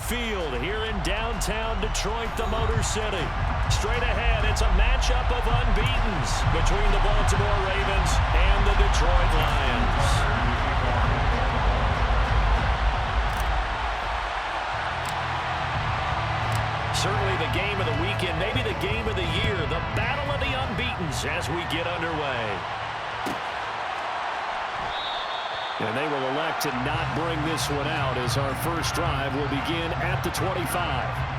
Field here in downtown Detroit, the Motor City. Straight ahead, it's a matchup of unbeatens between the Baltimore Ravens and the Detroit Lions. Certainly the game of the weekend, maybe the game of the year, the battle of the unbeatens as we get underway. And they will elect to not bring this one out as our first drive will begin at the 25.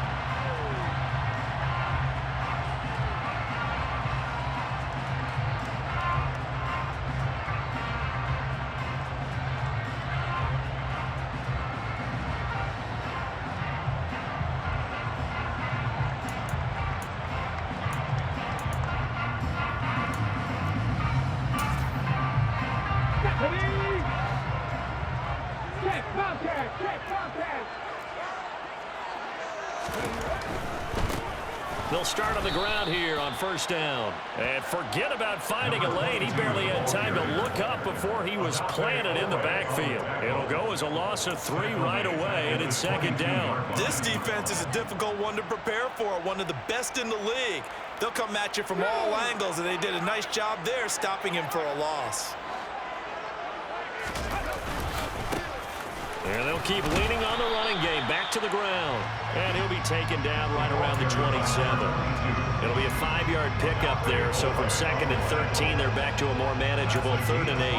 They'll start on the ground here on first down. And forget about finding a lane. He barely had time to look up before he was planted in the backfield. It'll go as a loss of 3 right away, and it's second down. This defense is a difficult one to prepare for, one of the best in the league. They'll come at you from all angles, and they did a nice job there stopping him for a loss. And they'll keep leaning on the running game back to the ground. And he'll be taken down right around the 27. It'll be a 5-yard pickup there. So from 2nd and 13, they're back to a more manageable 3rd and 8.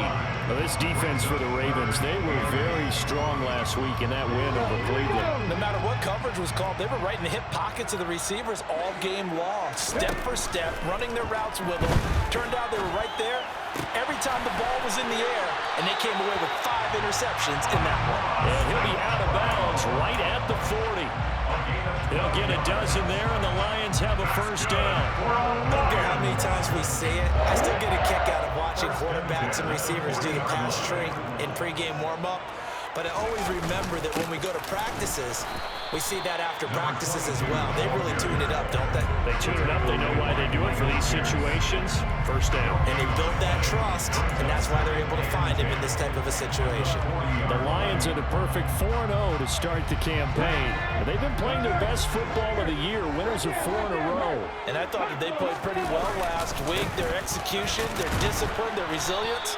Well, this defense for the Ravens, they were very strong last week in that win over Cleveland. No matter what coverage was called, they were right in the hip pockets of the receivers all game long. Step for step, running their routes with them. Turned out they were right there every time the ball was in the air, and they came away with 5 interceptions in that one. And he'll be out of bounds right at the 40. They'll get a dozen there, and the Lions have a first down. I don't care how many times we see it. I still get a kick out of watching quarterbacks and receivers do the pass tree in pregame warm-up. But I always remember that when we go to practices, we see that after practices as well. They really tune it up, don't they? They tune it up. They know why they do it for these situations. First down. And they built that trust, and that's why they're able to find him in this type of a situation. The Lions are the perfect 4-0 to start the campaign. They've been playing their best football of the year, winners of 4 in a row. And I thought that they played pretty well last week. Their execution, their discipline, their resilience,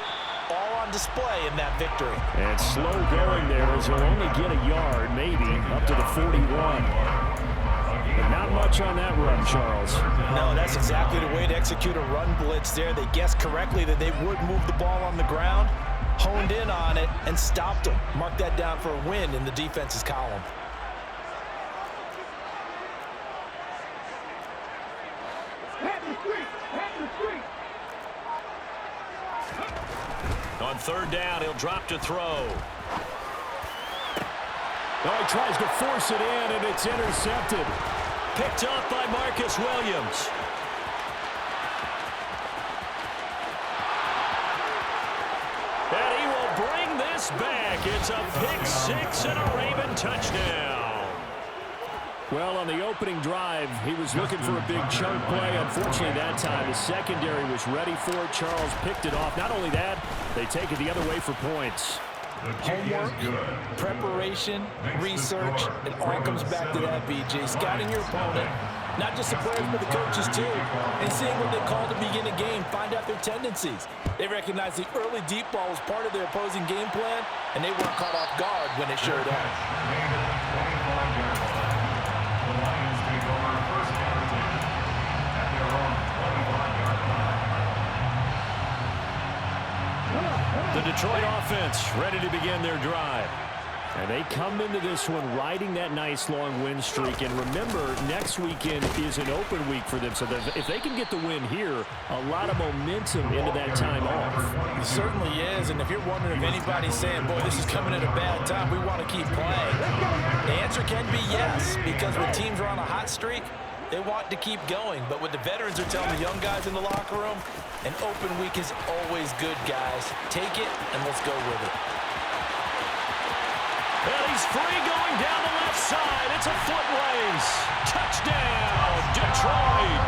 all on display in that victory. And slow going there as he'll only get a yard, maybe, up to the 41. But not much on that run, Charles. No, that's exactly the way to execute a run blitz there. They guessed correctly that they would move the ball on the ground, honed in on it, and stopped them. Mark that down for a win in the defense's column. On 3rd down, he'll drop to throw. Oh, he tries to force it in, and it's intercepted. Picked up by Marcus Williams. And he will bring this back. It's a pick 6 and a Raven touchdown. Well, on the opening drive, he was looking for a big chunk play. Unfortunately, that time, the secondary was ready for it. Charles picked it off. Not only that, they take it the other way for points. Homework, preparation, research, it all comes back to that, BJ. Scouting your opponent, not just the players, but the coaches too, and seeing what they call to begin a game, find out their tendencies. They recognize the early deep ball was part of their opposing game plan, and they weren't caught off guard when it showed up. The Detroit offense ready to begin their drive. And they come into this one riding that nice long win streak. And remember, next weekend is an open week for them. So that if they can get the win here, a lot of momentum into that time off. It certainly is. And if you're wondering if anybody's saying, boy, this is coming at a bad time, we want to keep playing, the answer can be yes. Because when teams are on a hot streak, they want to keep going. But what the veterans are telling the young guys in the locker room, an open week is always good, guys. Take it, and let's go with it. And he's free going down the left side. It's a foot race. Touchdown, Detroit.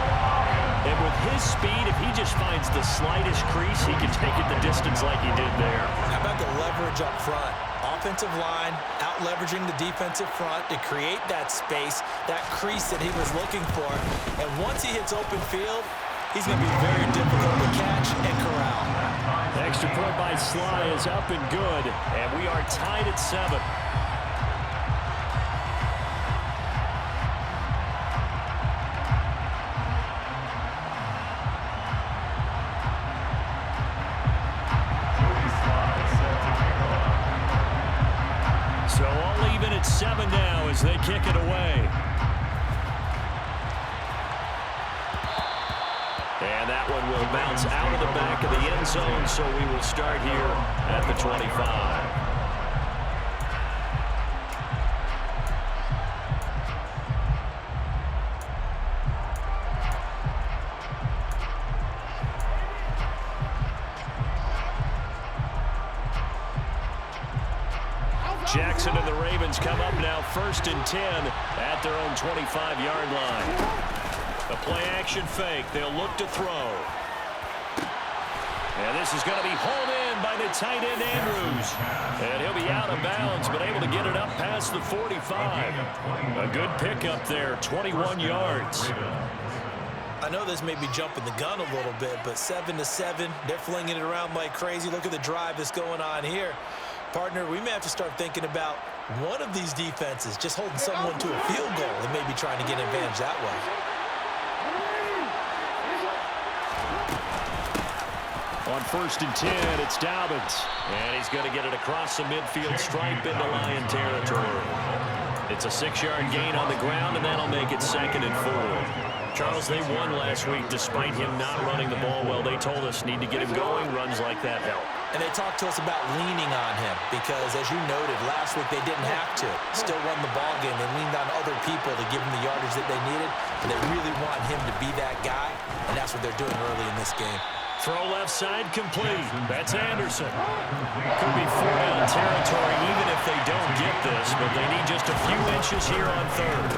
And with his speed, if he just finds the slightest crease, he can take it the distance like he did there. How about the leverage up front? Offensive line, out about leveraging the defensive front to create that space, that crease that he was looking for. And once he hits open field, he's going to be very difficult to catch and corral. Extra point by Sly is up and good. And we are tied at 7. So all even at 7 now as they kick it away. And that one will bounce out of the back of the end zone, so we will start here at the 25. Jackson and the Ravens come up now 1st and 10 at their own 25-yard line. A play-action fake. They'll look to throw. And this is going to be hauled in by the tight end, Andrews. And he'll be out of bounds, but able to get it up past the 45. A good pickup there, 21 yards. I know this may be jumping the gun a little bit, but 7-7, they're flinging it around like crazy. Look at the drive that's going on here. Partner, we may have to start thinking about one of these defenses just holding someone to a field goal and maybe trying to get an advantage that way. On 1st and 10, it's Dobbins. And he's going to get it across the midfield stripe into Lion territory. It's a 6-yard gain on the ground, and that'll make it 2nd and 4. Charles, they won last week despite him not running the ball well. They told us need to get him going. Runs like that help. And they talked to us about leaning on him because, as you noted, last week they didn't have to. Still won the ball game. They leaned on other people to give him the yardage that they needed. And they really want him to be that guy, and that's what they're doing early in this game. Throw left side complete. That's Anderson. Could be 4-down territory even if they don't get this, but they need just a few inches here on 3rd.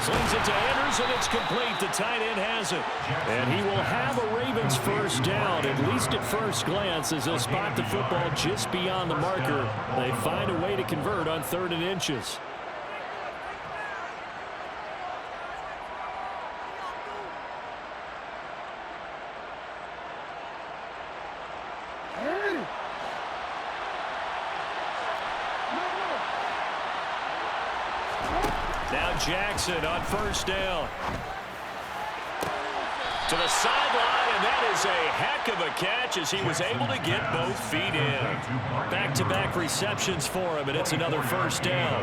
Slings it to Anderson. It's complete. The tight end has it. And he will have a Ravens first down, at least at first glance, as he'll spot the football just beyond the marker. They find a way to convert on 3rd and inches. Now Jackson on 1st down. To the sideline, and that is a heck of a catch as he was able to get both feet in. Back-to-back receptions for him, and it's another 1st down.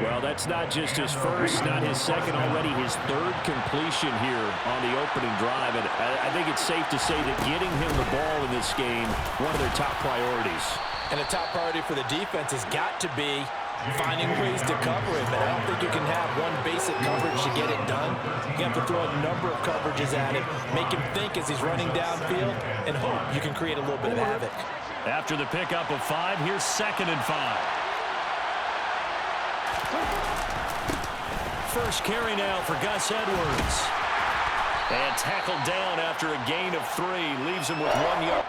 Well, that's not just his first, not his second, already his 3rd completion here on the opening drive. And I think it's safe to say that getting him the ball in this game, one of their top priorities. And a top priority for the defense has got to be finding ways to cover it, but I don't think you can have one basic coverage to get it done. You have to throw a number of coverages at him, make him think as he's running downfield, and hope you can create a little bit of havoc. After the pickup of 5, here's 2nd and 5. First carry now for Gus Edwards. And tackled down after a gain of 3, leaves him with 1 yard.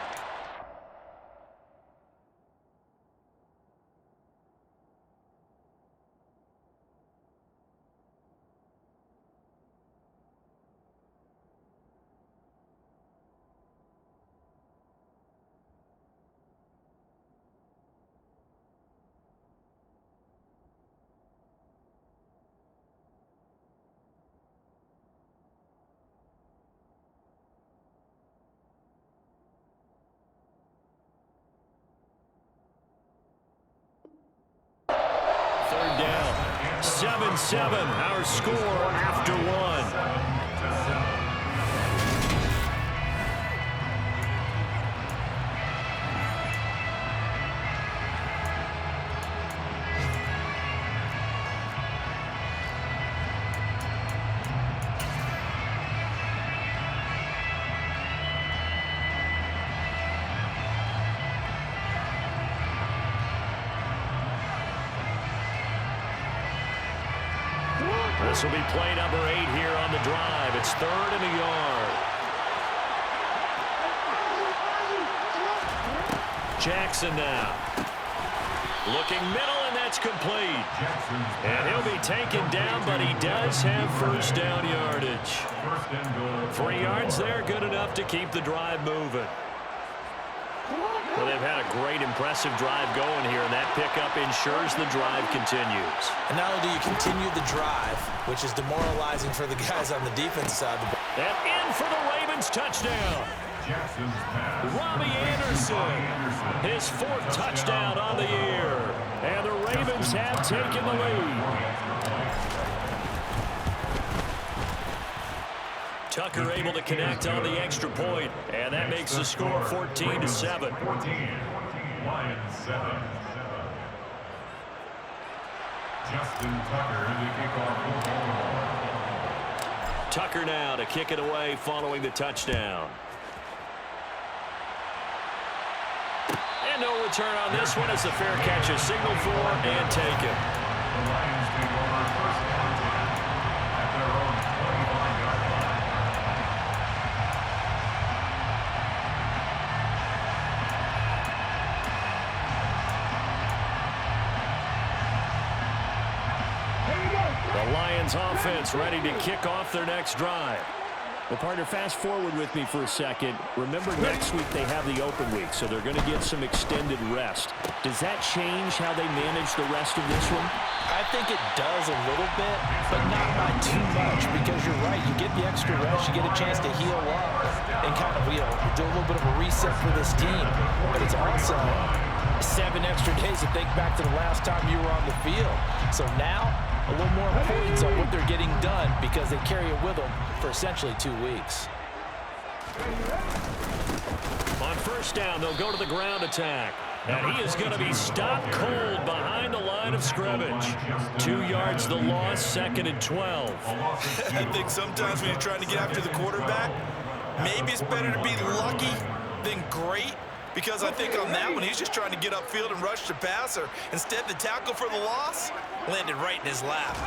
Down. 7-7, our score after 1. This will be play number 8 here on the drive. It's 3rd and a yard. Jackson now. Looking middle, and that's complete. And he'll be taken down, but he does have first down yardage. 3 yards there, good enough to keep the drive moving. Well, they've had a great, impressive drive going here, and that pickup ensures the drive continues. And not only do you continue the drive, which is demoralizing for the guys on the defense side. And in for the Ravens touchdown. Robbie Anderson, his 4th touchdown on the year. And the Ravens have taken the lead. Tucker able to connect on the extra point, and that makes the score 14-7. Tucker now to kick it away following the touchdown. And no return on this one as the fair catch is signaled for and taken. The Lions take over first contact at their own 25-yard line. The Lions offense ready to kick off their next drive. Well, partner, fast forward with me for a second. Remember, next week they have the open week, so they're going to get some extended rest. Does that change how they manage the rest of this one? I think it does a little bit, but not by too much, because you're right. You get the extra rest, you get a chance to heal up and kind of, do a little bit of a reset for this team. But it's also 7 extra days to think back to the last time you were on the field. So now, a little more importance on what they're getting done because they carry it with them for essentially 2 weeks. On first down, they'll go to the ground attack. And he is going to be stopped cold behind the line of scrimmage. 2 yards the loss, 2nd and 12. I think sometimes when you're trying to get after the quarterback, maybe it's better to be lucky than great. Because I think on that one, he's just trying to get upfield and rush the passer. Instead, the tackle for the loss landed right in his lap.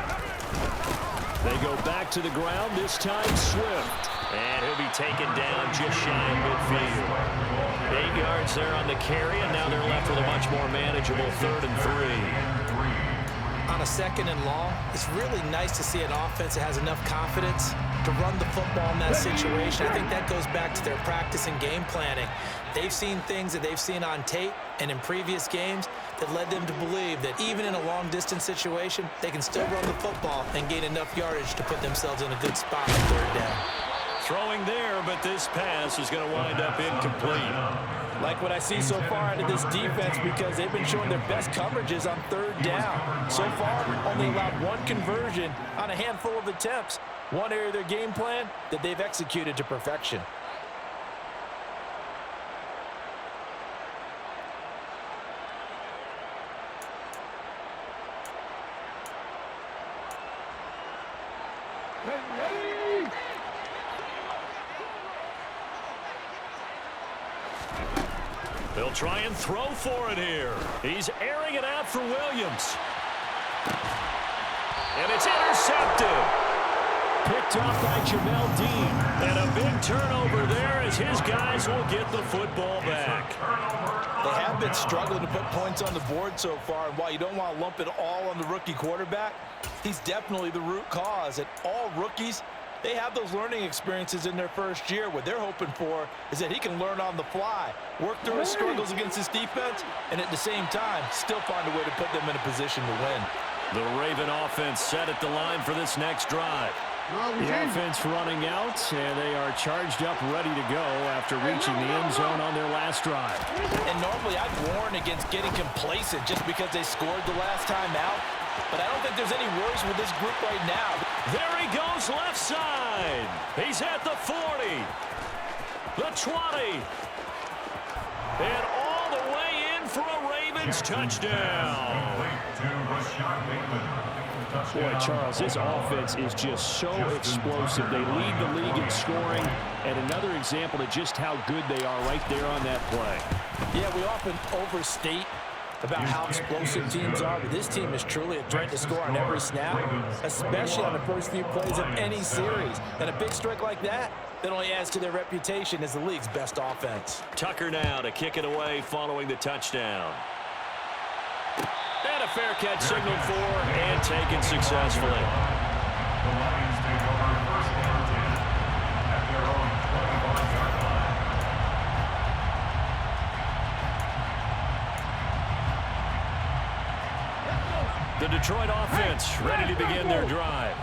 They go back to the ground, this time Swift. And he'll be taken down just shy of midfield. 8 yards there on the carry, and now they're left with a much more manageable 3rd and 3. On a 2nd and long, it's really nice to see an offense that has enough confidence to run the football in that situation. I think that goes back to their practice and game planning. They've seen things that they've seen on tape and in previous games that led them to believe that even in a long-distance situation, they can still run the football and gain enough yardage to put themselves in a good spot on 3rd down. Throwing there, but this pass is going to wind up incomplete. Like what I see so far out of this defense because they've been showing their best coverages on 3rd down. So far, only allowed 1 conversion on a handful of attempts. One area of their game plan that they've executed to perfection. They'll try and throw for it here. He's airing it out for Williams. And it's intercepted. Picked off by Jamel Dean. And a big turnover there as his guys will get the football back. They have been struggling to put points on the board so far, and while you don't want to lump it all on the rookie quarterback, he's definitely the root cause. And all rookies, they have those learning experiences in their first year. What they're hoping for is that he can learn on the fly, work through his struggles against his defense, and at the same time, still find a way to put them in a position to win. The Raven offense set at the line for this next drive. The offense running out, and they are charged up, ready to go after reaching the end zone on their last drive. And normally I'd warn against getting complacent just because they scored the last time out, but I don't think there's any worries with this group right now. There he goes left side. He's at the 40, the 20, and all the way in for a Ravens touchdown. Boy, Charles, this offense is just so explosive. They lead the league in scoring, and another example of just how good they are right there on that play. Yeah, we often overstate about how explosive teams are, but this team is truly a threat to score on every snap, especially on the first few plays of any series. And a big strike like that only adds to their reputation as the league's best offense. Tucker now to kick it away following the touchdown. And a fair catch signaled for and taken successfully. The Lions take over first and 10 at their own 25-yard line. The Detroit offense ready to begin their drive.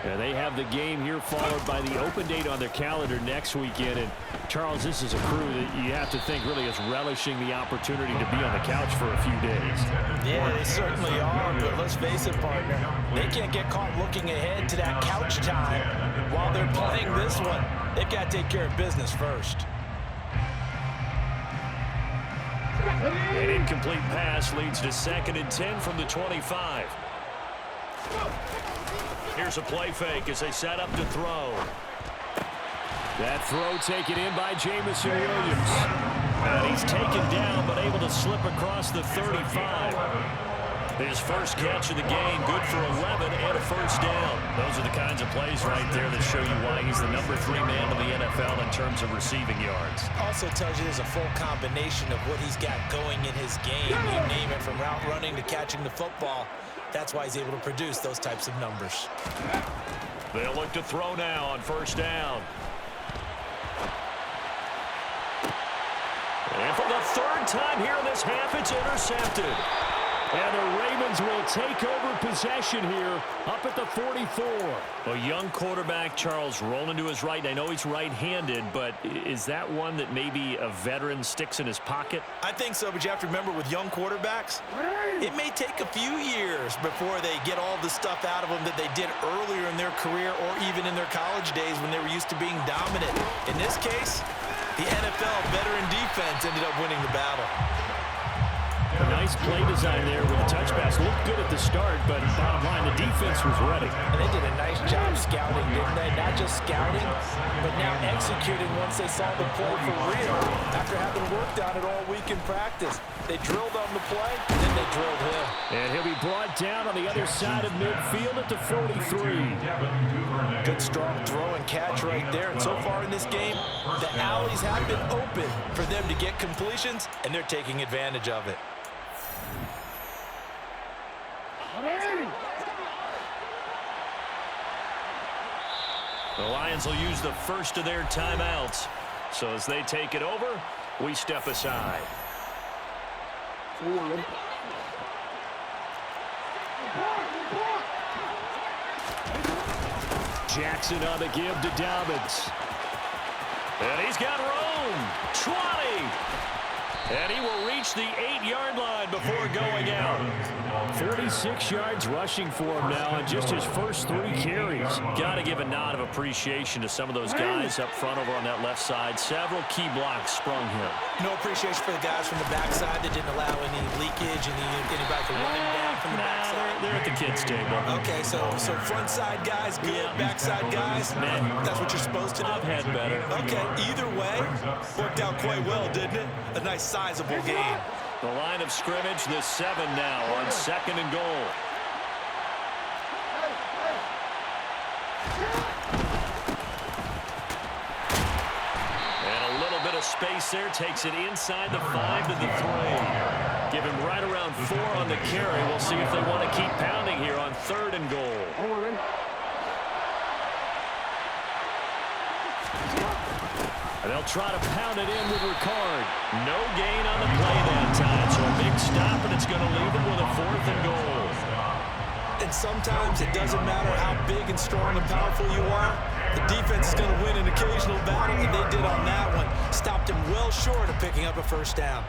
And they have the game here followed by the open date on their calendar next weekend. And, Charles, this is a crew that you have to think really is relishing the opportunity to be on the couch for a few days. Yeah, they certainly are, but let's face it, partner. They can't get caught looking ahead to that couch time while they're playing this one. They've got to take care of business first. An incomplete pass leads to 2nd and 10 from the 25. Here's a play fake as they set up to throw. That throw taken in by Jamison Williams. And he's taken down but able to slip across the 35. His first catch of the game, good for 11 and a first down. Those are the kinds of plays right there that show you why he's the number 3 man in the NFL in terms of receiving yards. Also tells you there's a full combination of what he's got going in his game. You name it, from route running to catching the football. That's why he's able to produce those types of numbers. They'll look to throw now on first down. And for the 3rd time here in this half, it's intercepted. And the Ravens will take over possession here up at the 44. A young quarterback, Charles, rolling to his right. I know he's right-handed, but is that one that maybe a veteran sticks in his pocket? I think so, but you have to remember with young quarterbacks, it may take a few years before they get all the stuff out of them that they did earlier in their career or even in their college days when they were used to being dominant. In this case, the NFL veteran defense ended up winning the battle. A nice play design there with the touch pass. Looked good at the start, but bottom line, the defense was ready. And they did a nice job scouting, didn't they? Not just scouting, but now executing once they saw the play for real after having worked on it all week in practice. They drilled on the play, and then they drilled him. And he'll be brought down on the other side of midfield at the 43. Good strong throw and catch right there. And so far in this game, the alleys have been open for them to get completions, and they're taking advantage of it. The Lions will use the first of their timeouts. So as they take it over, we step aside. Jackson on the give to Dobbins. And he's got room. 20. And he will reach the 8-yard line before going out. 46 yards rushing for him now in just his first 3 carries. Got to give a nod of appreciation to some of those guys up front over on that left side. Several key blocks sprung here. No appreciation for the guys from the backside that didn't allow any leakage and anybody to run him down from the backside. They're at the kids' table. Okay, so front side guys, good. Yeah. Backside guys, that's what you're supposed to do. I've had better. Okay, either way, worked out quite well, didn't it? A nice sizable gain. The line of scrimmage, the 7 now on 2nd and goal. And a little bit of space there, takes it inside the 5 to the 3. Give him right around 4 on the carry. We'll see if they want to keep pounding here on 3rd and goal. And they'll try to pound it in with Ricard. No gain on the play that time, so a big stop, and it's going to leave them with a 4th and goal. And sometimes it doesn't matter how big and strong and powerful you are. The defense is going to win an occasional battle, and they did on that one. Stopped him well short of picking up a first down.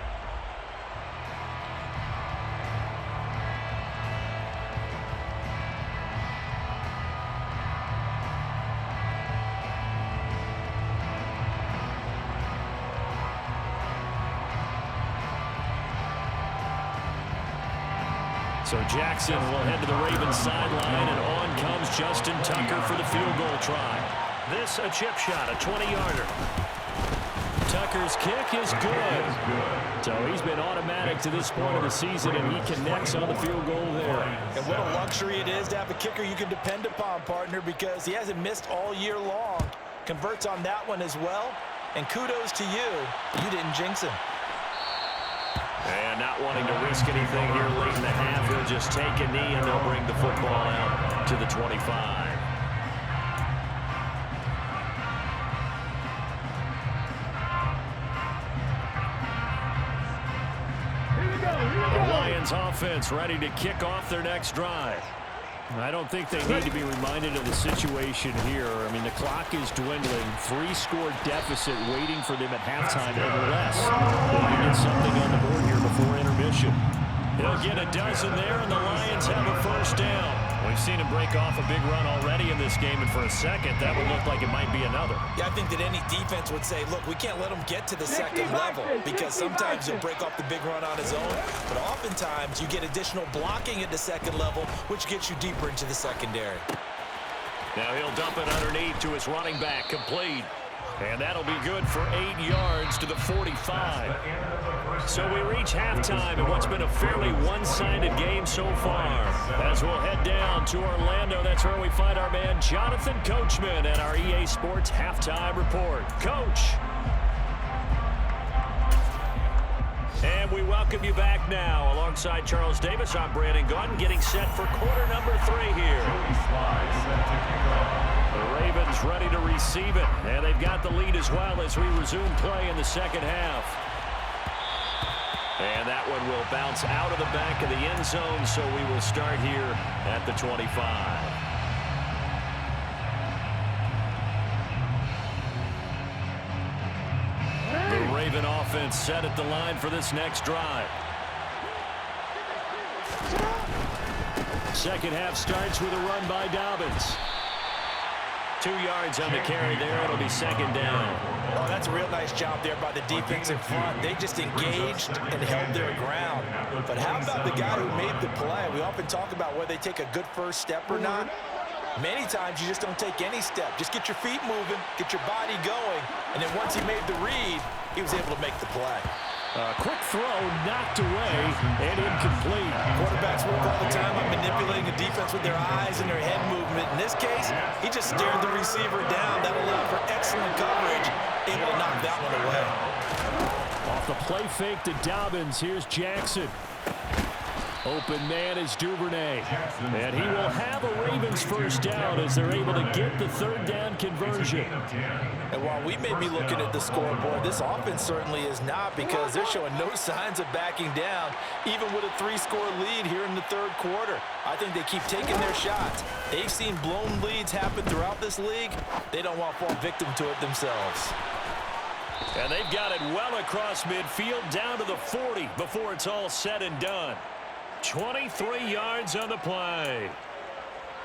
So Jackson will head to the Ravens sideline, and on comes Justin Tucker for the field goal try. This a chip shot, a 20-yarder. Tucker's kick is good. So he's been automatic to this point of the season, and he connects on the field goal there. And what a luxury it is to have a kicker you can depend upon, partner, because he hasn't missed all year long. Converts on that one as well, and kudos to you. You didn't jinx him. And not wanting to risk anything here late in the half, he'll just take a knee and they'll bring the football out to the 25. The Lions offense ready to kick off their next drive. I don't think they need to be reminded of the situation here. I mean, the clock is dwindling. 3-score deficit waiting for them at halftime unless they can get something on the board here before intermission. They'll get a dozen there, and the Lions have a first down. We've seen him break off a big run already in this game, and for a second, that would look like it might be another. Yeah, I think that any defense would say, look, we can't let him get to the second level because sometimes he'll break off the big run on his own, but oftentimes you get additional blocking at the second level, which gets you deeper into the secondary. Now he'll dump it underneath to his running back, complete. And that'll be good for 8 yards to the 45. So we reach halftime in what's been a fairly one-sided game so far. As we'll head down to Orlando, that's where we find our man Jonathan Coachman at our EA Sports Halftime Report. Coach. And we welcome you back now. Alongside Charles Davis, I'm Brandon Gunn, getting set for quarter number 3 here. The Ravens ready to receive it, and they've got the lead as well as we resume play in the second half. And that one will bounce out of the back of the end zone, so we will start here at the 25. The Raven offense set at the line for this next drive. Second half starts with a run by Dobbins. 2 yards on the carry there. It'll be second down. Oh, that's a real nice job there by the defense in front. They just engaged and held their ground. But how about the guy who made the play? We often talk about whether they take a good first step or not. Many times you just don't take any step. Just get your feet moving, get your body going, and then once he made the read, he was able to make the play. Quick throw knocked away and incomplete. Quarterbacks work all the time on manipulating the defense with their eyes and their head movement. In this case, he just stared the receiver down. That allowed for excellent coverage, able to knock that one away. Off the play fake to Dobbins, here's Jackson. Open man is Duvernay. And he will have a Ravens first down as they're able to get the third down conversion. And while we may be looking at the scoreboard, this offense certainly is not, because they're showing no signs of backing down, even with a 3-score lead here in the third quarter. I think they keep taking their shots. They've seen blown leads happen throughout this league. They don't want to fall victim to it themselves. And they've got it well across midfield down to the 40 before it's all said and done. 23 yards on the play.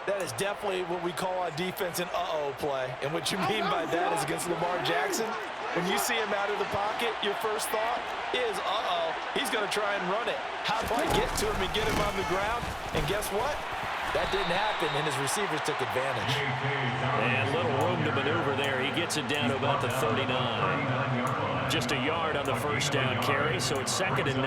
That is definitely what we call on defense an uh-oh play. And what you mean by that is against Lamar Jackson, when you see him out of the pocket, your first thought is, uh-oh, he's going to try and run it. How do I get to him and get him on the ground? And guess what? That didn't happen, and his receivers took advantage. And little room to maneuver there. He gets it down to about the 39. Just a yard on the first down carry, so it's second and 9.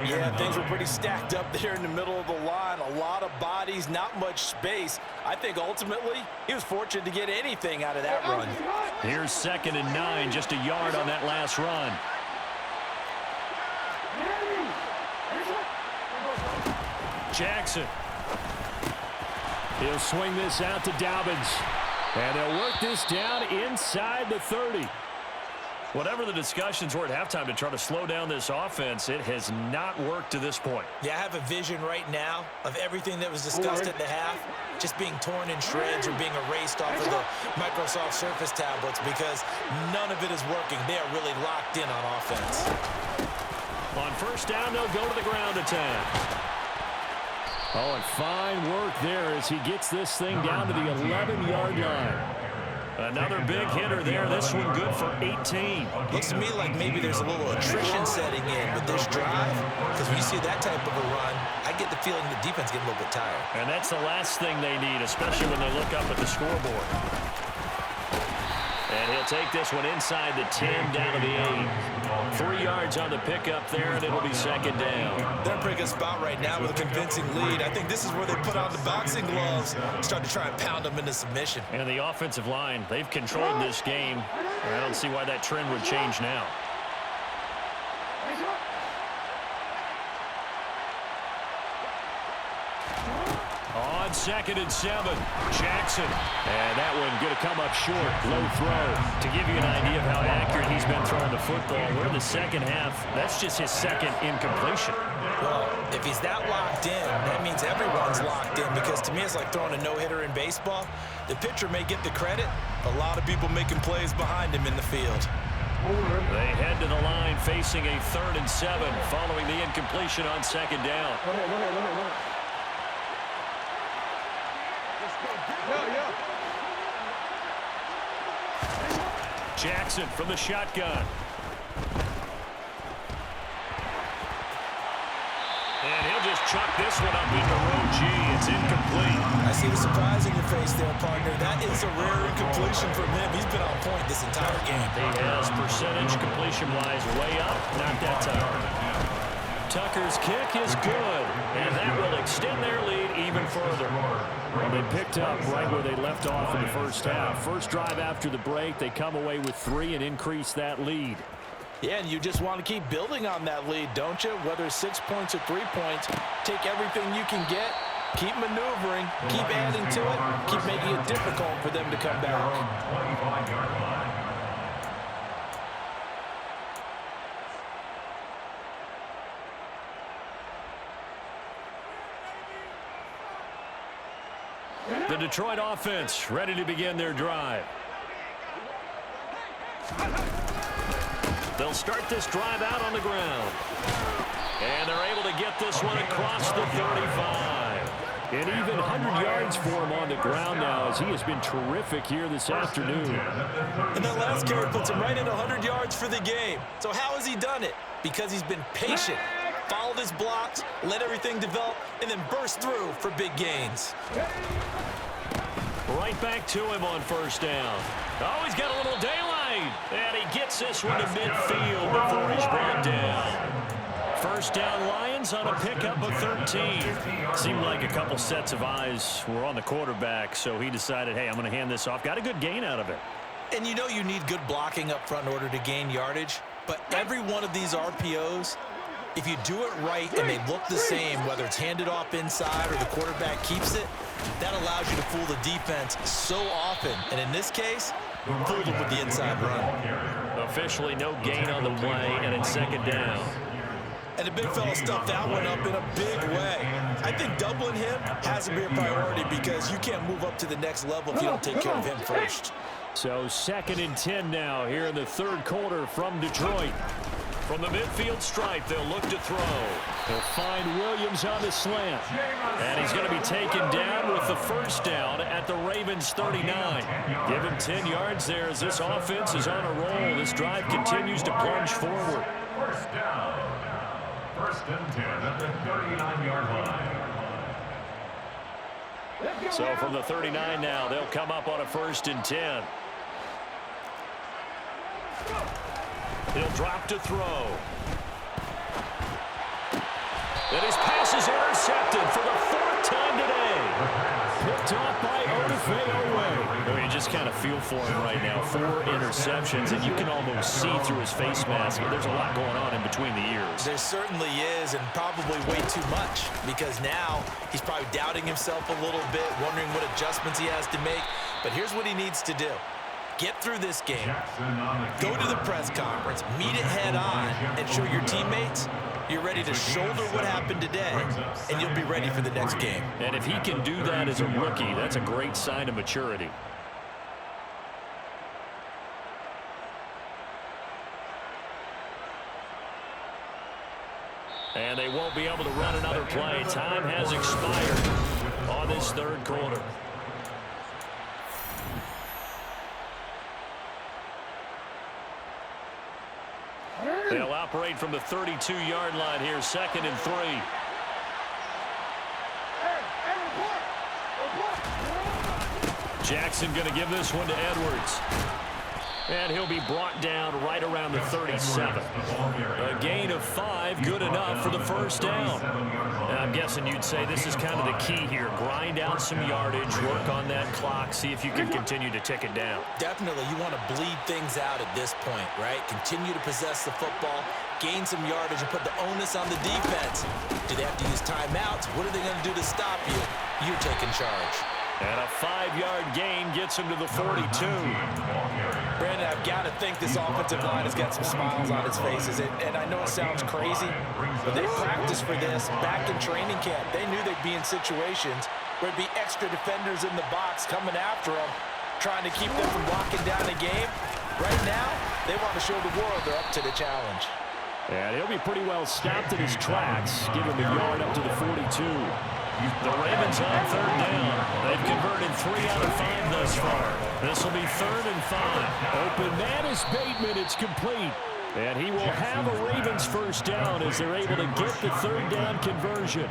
Yeah, things were pretty stacked up there in the middle of the line. A lot of bodies, not much space. I think ultimately he was fortunate to get anything out of that run. Here's second and 9, just a yard on that last run. Jackson. He'll swing this out to Dobbins. And they'll work this down inside the 30. Whatever the discussions were at halftime to try to slow down this offense, it has not worked to this point. Yeah, I have a vision right now of everything that was discussed at the half just being torn in shreds or being erased off of the Microsoft Surface tablets, because none of it is working. They are really locked in on offense. On first down, they'll go to the ground attack. Oh, and fine work there as he gets this thing down to the 11-yard line. Another big hitter there. This one good for 18. Looks to me like maybe there's a little attrition setting in with this drive, because when you see that type of a run, I get the feeling the defense getting a little bit tired. And that's the last thing they need, especially when they look up at the scoreboard. And he'll take this one inside the 10 down to the 8. 3 yards on the pickup there, and it'll be second down. They're in a pretty good spot right now with a convincing lead. I think this is where they put on the boxing gloves, start to try and pound them into submission. And the offensive line, they've controlled this game. I don't see why that trend would change now. on 2nd and 7. Jackson. And that one going to come up short. Low throw. To give you an idea of how accurate he's been throwing the football, we're in the second half. That's just his second incompletion. Well, if he's that locked in, that means everyone's locked in, because to me it's like throwing a no-hitter in baseball. The pitcher may get the credit. A lot of people making plays behind him in the field. They head to the line facing a 3rd and 7 following the incompletion on 2nd down. Jackson from the shotgun. And he'll just chuck this one up into row G. It's incomplete. I see the surprise in your face there, partner. That is a rare incompletion from him. He's been on point this entire game. He has percentage completion-wise way up. Not that time. Tucker's kick is good, and that will extend their lead even further. Well, they picked up right where they left off in the first half. First drive after the break, they come away with 3 and increase that lead. Yeah, and you just want to keep building on that lead, don't you? Whether it's 6 points or 3 points, take everything you can get, keep maneuvering, keep adding to it, keep making it difficult for them to come back. The Detroit offense ready to begin their drive. They'll start this drive out on the ground. And they're able to get this one across the 35. And even 100 yards for him on the ground now, as he has been terrific here this afternoon. And that last carry puts him right at 100 yards for the game. So how has he done it? Because he's been patient, followed his blocks, let everything develop, and then burst through for big gains. Right back to him on 1st down. Oh, he's got a little daylight. And he gets this one to midfield before he's brought down. 1st down Lions on a pickup of 13. Seemed like a couple sets of eyes were on the quarterback, so he decided, hey, I'm going to hand this off. Got a good gain out of it. And you know you need good blocking up front in order to gain yardage, but every one of these RPOs, if you do it right and they look the same, whether it's handed off inside or the quarterback keeps it, that allows you to fool the defense so often. And in this case, fooled them with the inside run. Officially no gain on the play, and it's 2nd down. And the big fella stuffed that one up in a big way. I think doubling him has to be a priority, because you can't move up to the next level if you don't take care of him first. So 2nd and 10 now here in the 3rd quarter from Detroit. From the midfield stripe, they'll look to throw. They'll find Williams on the slant. And he's going to be taken down with the 1st down at the Ravens 39. Give him 10 yards there as this offense is on a roll. This drive continues to plunge forward. 1st down. 1st and 10 at the 39-yard line. So from the 39 now, they'll come up on a 1st and 10. He'll drop to throw. And his pass is intercepted for the 4th time today. Picked off by Odafe. Well, you just kind of feel for him right now. 4 interceptions, and you can almost see through his face mask. There's a lot going on in between the ears. There certainly is, and probably way too much, because now he's probably doubting himself a little bit, wondering what adjustments he has to make. But here's what he needs to do. Get through this game, go to the press conference, meet it head on, and show your teammates you're ready to shoulder what happened today, and you'll be ready for the next game. And if he can do that as a rookie, that's a great sign of maturity. And they won't be able to run another play. Time has expired on this 3rd quarter. They'll operate from the 32-yard line here, 2nd and 3. Jackson going to give this one to Edwards. And he'll be brought down right around the 37. A gain of 5, good enough for the first down. And I'm guessing you'd say this is kind of the key here. Grind out some yardage, work on that clock, see if you can continue to tick it down. Definitely, you want to bleed things out at this point, right? Continue to possess the football, gain some yardage, and put the onus on the defense. Do they have to use timeouts? What are they going to do to stop you? You're taking charge. And a 5-yard gain gets him to the 42. Brandon, I've got to think this offensive line has got some smiles on its faces. And I know it sounds crazy, but they practiced for this back in training camp. They knew they'd be in situations where there'd be extra defenders in the box coming after them, trying to keep them from locking down the game. Right now, they want to show the world they're up to the challenge. And he'll be pretty well stopped in his tracks. Give him a yard up to the 42. The Ravens on third down. They've converted 3 out of 5 thus far. This will be 3rd and 5. Open man is Bateman. It's complete. And he will have a Ravens first down as they're able to get the 3rd down conversion.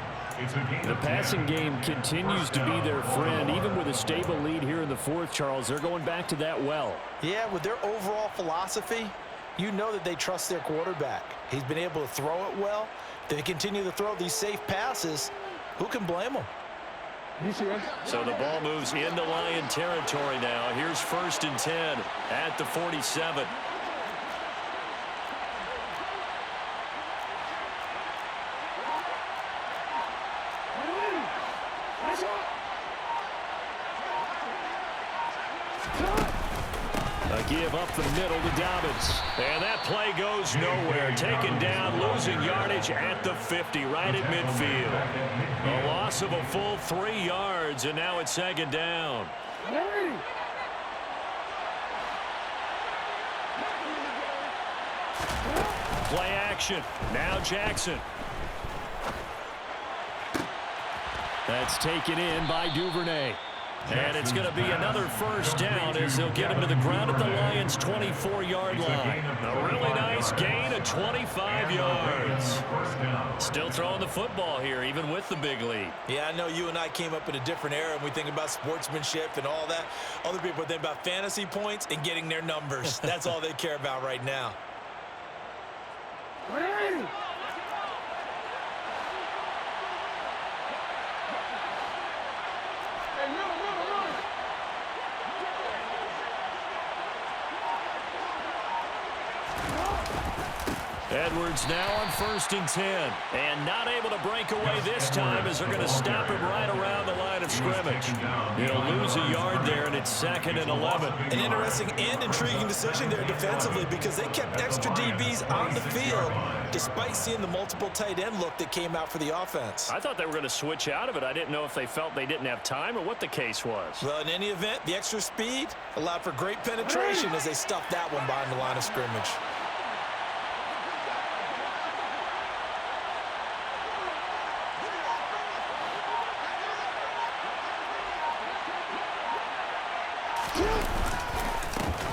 The passing game continues to be their friend. Even with a stable lead here in the 4th, Charles, they're going back to that well. Yeah, with their overall philosophy, you know that they trust their quarterback. He's been able to throw it well. They continue to throw these safe passes. Who can blame them? So the ball moves into Lion territory now. Here's 1st and 10 at the 47. A give up the middle to Dobbins. And that play goes nowhere. Taken down, losing yardage at the 50, right at midfield. A loss of a full 3 yards, and now it's 2nd down. Play action. Now Jackson. That's taken in by Duvernay. And it's going to be another first down as they'll get him to the ground at the Lions' 24-yard line. A really nice gain of 25 yards. Still throwing the football here, even with the big lead. Yeah, I know you and I came up in a different era, and we think about sportsmanship and all that. Other people think about fantasy points and getting their numbers. That's all they care about right now. Edwards now on 1st and 10. And not able to break away this time as they're going to stop him right around the line of scrimmage. He'll lose a yard there, and it's 2nd and 11. An interesting and intriguing decision there defensively because they kept extra DBs on the field despite seeing the multiple tight end look that came out for the offense. I thought they were going to switch out of it. I didn't know if they felt they didn't have time or what the case was. Well, in any event, the extra speed allowed for great penetration as they stuffed that one behind the line of scrimmage.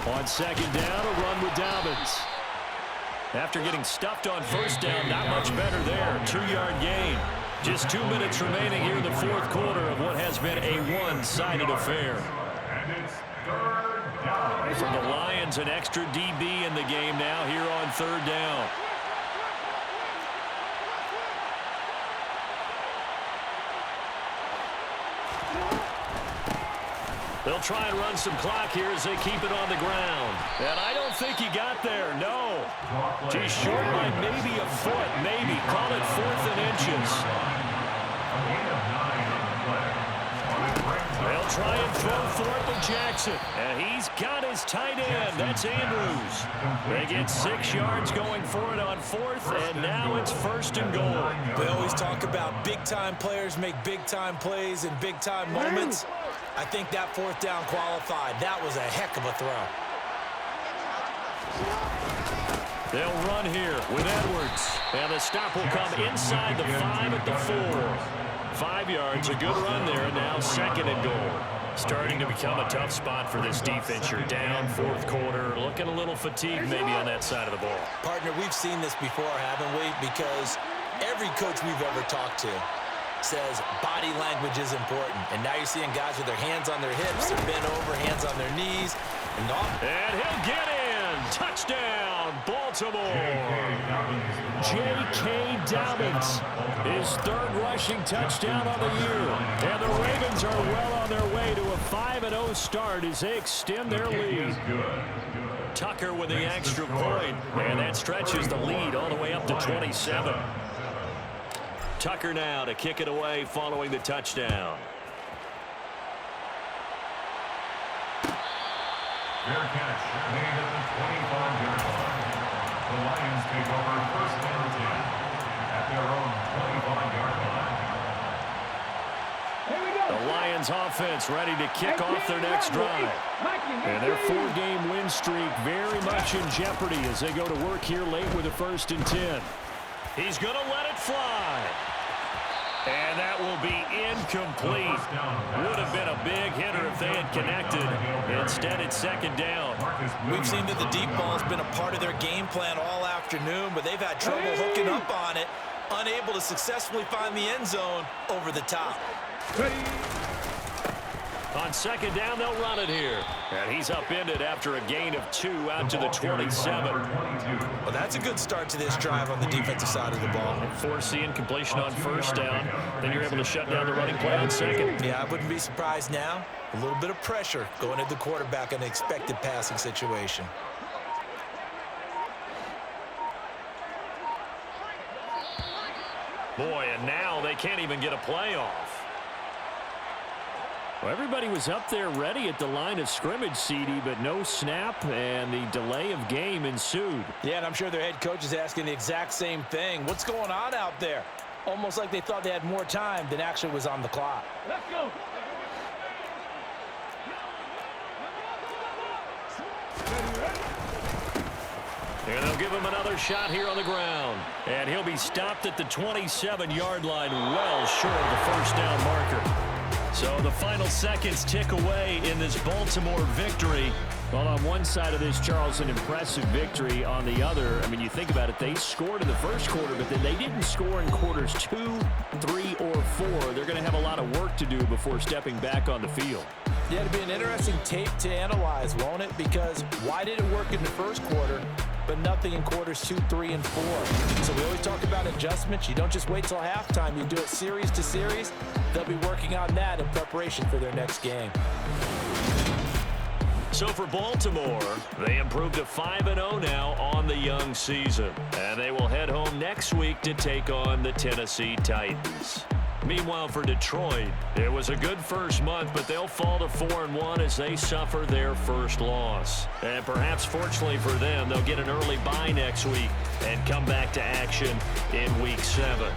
On 2nd down, a run with Dobbins. After getting stuffed on 1st down, not much better there. 2-yard gain. Just 2 minutes remaining here in the 4th quarter of what has been a one-sided affair. And it's 3rd down. For the Lions, an extra DB in the game now here on 3rd down. They'll try and run some clock here as they keep it on the ground. And I don't think he got there, no. Just short by maybe a foot, maybe. Call it 4th and inches. They'll try and throw 4th to Jackson. And he's got his tight end. That's Andrews. They get 6 yards going for it on 4th, and now it's 1st and goal. We always talk about big-time players make big-time plays in big-time moments. I think that 4th down qualified. That was a heck of a throw. They'll run here with Edwards. And the stop will come inside the 5 at the 4. 5 yards, a good run there, and now 2nd and goal. Starting to become a tough spot for this defense. You're down 4th quarter, looking a little fatigued maybe on that side of the ball. Partner, we've seen this before, haven't we? Because every coach we've ever talked to says body language is important. And now you're seeing guys with their hands on their hips, they're bent over, hands on their knees. And he'll get in. Touchdown, Baltimore. J.K. Dobbins, his third rushing touchdown on the year. And the Ravens are well on their way to a 5-0 start as they extend their lead. Tucker with the extra point, and that stretches the lead all the way up to 27. Tucker now to kick it away following the touchdown. Fair catch, made at the 25-yard line. The Lions take over first and 10 at their own 25-yard line. The Lions offense ready to kick off their next drive. And their 4-game win streak very much in jeopardy as they go to work here late with a 1st and 10. He's going to let it fly. And that will be incomplete. Would have been a big hitter if they had connected. Instead, it's 2nd down. We've seen that the deep ball has been a part of their game plan all afternoon, but they've had trouble hooking up on it, unable to successfully find the end zone over the top. On 2nd down, they'll run it here. And he's upended after a gain of 2 out to the 27. Well, that's a good start to this drive on the defensive side of the ball. Force the incompletion on 1st down. Then you're able to shut down the running play on 2nd. Yeah, I wouldn't be surprised now. A little bit of pressure going at the quarterback in an expected passing situation. Boy, and now they can't even get a play off. Well, everybody was up there ready at the line of scrimmage, CD, but no snap, and the delay of game ensued. Yeah, and I'm sure their head coach is asking the exact same thing. What's going on out there? Almost like they thought they had more time than actually was on the clock. Let's go. And they'll give him another shot here on the ground. And he'll be stopped at the 27-yard line, well short of the 1st down marker. So the final seconds tick away in this Baltimore victory. Well, on one side of this, Charles, an impressive victory. On the other, I mean, you think about it, they scored in the 1st quarter, but then they didn't score in quarters 2, 3, or 4. They're going to have a lot of work to do before stepping back on the field. Yeah, it'll be an interesting tape to analyze, won't it? Because why did it work in the 1st quarter, but nothing in quarters 2, 3, and 4? So we always talk about adjustments. You don't just wait till halftime. You do it series to series. They'll be working on that in preparation for their next game. So for Baltimore, they improved to 5-0 now on the young season. And they will head home next week to take on the Tennessee Titans. Meanwhile, for Detroit, it was a good first month, but they'll fall to 4-1 as they suffer their first loss. And perhaps fortunately for them, they'll get an early bye next week and come back to action in Week 7.